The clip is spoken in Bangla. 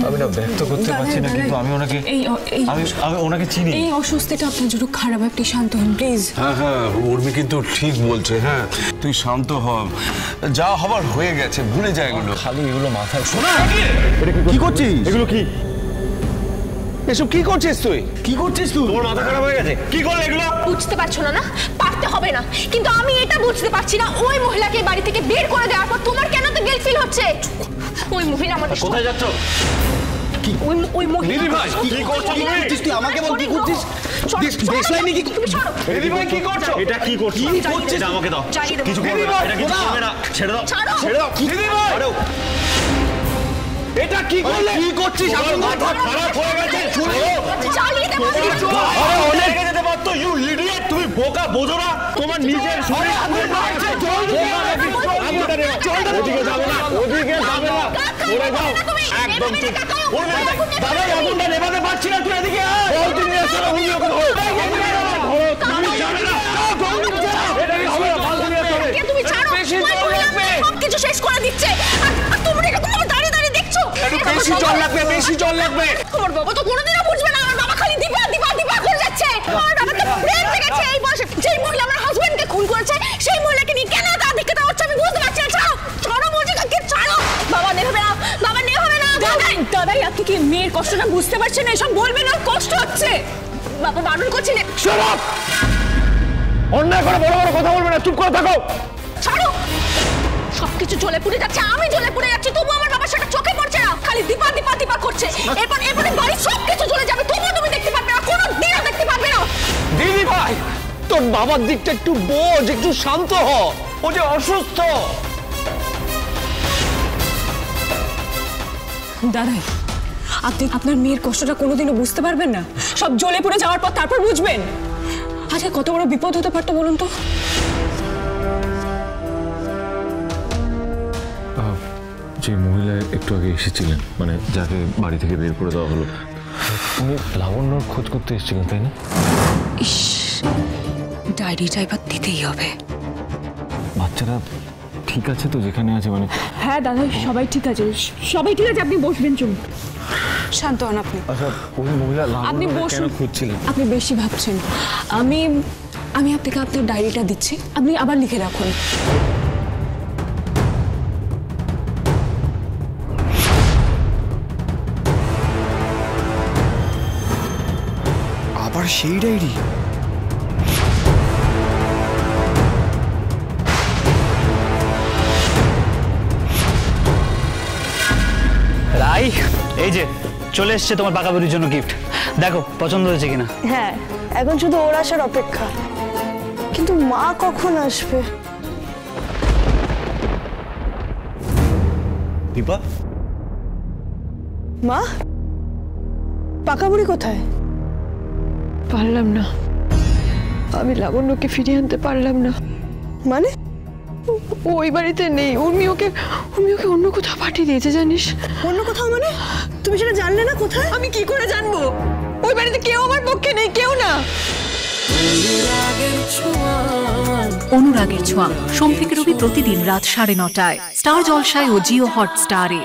আমি না ব্যক্ত করতে পারছি না, কিন্তু আমি ওনাকে আমি ওনাকে চিনি। এই অস্বস্তিটা আপনার জন্য খারাপ, আপনি শান্ত হন প্লিজ। হ্যাঁ হ্যাঁ, উর্মি কিন্তু ঠিক বলছে। হ্যাঁ, তুই শান্ত হ, যা হবার হয়ে গেছে, ভুলে যায় এগুলো। খালি এগুলো মাথায়। শোনা, কি করছিস? এগুলো কি? এসব কি করছিস তুই? কি করছিস তুই? তোর মাথা খারাপ হয়ে গেছে? কি করলে এগুলো? বুঝতে পারছো না? পারতে হবে না, কিন্তু আমি এটা বুঝতে পারছি না, ওই মহিলাকে বাড়ি থেকে বের করে দেওয়ার পর তোমার কেন তো গিল্ট ফিল হচ্ছে? ওই মহিলা আমাদের কোথায় যাচ্ছ? ওই মহিলা দিদি ভাই, কি করছিস তুই? আমাকে বল, কি করছিস? দেখলাইনি কি? দিদি ভাই, কি করছো? এটা কি করছিস? কি করছিস? আমাকে দাও। কিছু করবে না, এটা কিছু করবে না। ছেড়ে দাও, ছেড়ে দাও। দিদি ভাই, এটা কি করলে? কি করছিস? আমার মাথা খারাপ হয়ে গেছে। চালিয়ে দে বলছি। আরে অনেক যেতে পারতো। ইউ ইডিয়েট, তুমি বোকা, বোঝো না তোমার নিজের শরীর পুড়ে যাচ্ছে। ওদিকে যাবে না, ওদিকে যাবে না, পড়ে যাও একদম। ঠিক দাদা, আগুনটা নেভাতে পারছি না, তুই এদিকে আয়। তুমি আসলে উনি ওকে ধরো, তুমি যাবে না। এটা কি হবে? তুমি ছাড়ো, সবকিছু শেষ করে দিচ্ছে, আর তোমরা এটা তোমার দাঁড়িয়ে দাঁড়িয়ে দেখছো। একটু বেশি জল লাগবে, বেশি জল লাগবে। তোমার বাবা তো কোনোদিনও বুঝবে না, আমার বাবা খালি দিবা দিবা দিবা করে যাচ্ছে। আমার বাবা তো ব্রেন গেছে এই বয়সে। যেই মহিলা আমার হাজবেন্ডকে খুন করেছে, সেই মহিলাকে নিয়ে কেন তার দিকে দেওয়া হচ্ছে আমি বুঝতে পারছি না। ছাড়ো, ছাড়ো বলছি, কাকে ছাড়ো। বাবা নেবে না, বাবা নেবে হবে না। দাদাই, আপনি কি মেয়ের কষ্টটা বুঝতে পারছেন না? এসব বলবেন না, কষ্ট হচ্ছে। বাবা বারণ করছি না। Shut up! অন্যায় করে বড় বড় কথা বলবে না, চুপ করে থাকো। ছাড়ো, সবকিছু জ্বলে পুড়ে যাচ্ছে, আমি জ্বলে পুড়ে যাচ্ছি, তবু আমার বাবা সেটা চোখে পড়ছে না, খালি দীপা দীপা দীপা করছে। এরপরে বাড়ির সবকিছু জ্বলে যাবে, তবুও তুমি দেখতে পারবে না, কোনো দিনও দেখতে পারবে না। দিদি ভাই, তোর বাবার দিকটা একটু বোঝ, একটু শান্ত হ, ও যে অসুস্থ। দাদাই, আপনি আপনার মেয়ের কষ্টটা কোনোদিনও বুঝতে পারবেন না। সব জ্বলে পুড়ে যাওয়ার পর তারপর বুঝবেন। আচ্ছা, কত বড় বিপদ হতে পারতো বলুন তো। যে মহিলা একটু আগে এসেছিলেন, মানে যাকে বাড়ি থেকে বের করে দেওয়া হলো, উনি লাবণ্যর খোঁজ করতে এসেছিলেন, তাই না? ইস, ডায়েরিটা এবার দিতেই হবে। বাচ্চারা ঠিক আছে তো যেখানে আছে? মানে হ্যাঁ দাদা, সবাই ঠিক আছে, সবাই ঠিক আছে। আপনি বসবেন, চুপ, শান্ত হন আপনি। আচ্ছা, ওই মহিলা আপনি বসুন। কেন খুঁজছিলেন? আপনি বেশি ভাবছেন। আমি আপনাকে আপনার ডায়েরিটা দিচ্ছি, আপনি আবার লিখে রাখুন। আবার সেই ডায়েরি? রাই, এই যে চলে এসছে তোমার পাকা বুড়ির জন্য গিফট। দেখো পছন্দ হয়েছে কিনা। হ্যাঁ, এখন শুধু ওর আসার অপেক্ষা। কিন্তু মা কখন আসবে? দীপা, মা, পাকা বুড়ি কোথায়? পারলাম না, আমি লাবণ্যকে ফিরিয়ে আনতে পারলাম না। মানে? ওই বাড়িতে নেই, উর্মি ওকে অন্য কোথাও পাঠিয়ে দিয়েছে, জানিস? অন্য কোথাও মানে? তুমি সেটা জানলে না? কোথায়? আমি কি করে জানবো? ওই বাড়িতে কেউ আমার পক্ষে নেই, কেউ না। অনুরাগের ছোঁয়া, সোম থেকে রবি প্রতিদিন রাত 9:30টায় স্টার জলসায় ও জিও হটস্টারে।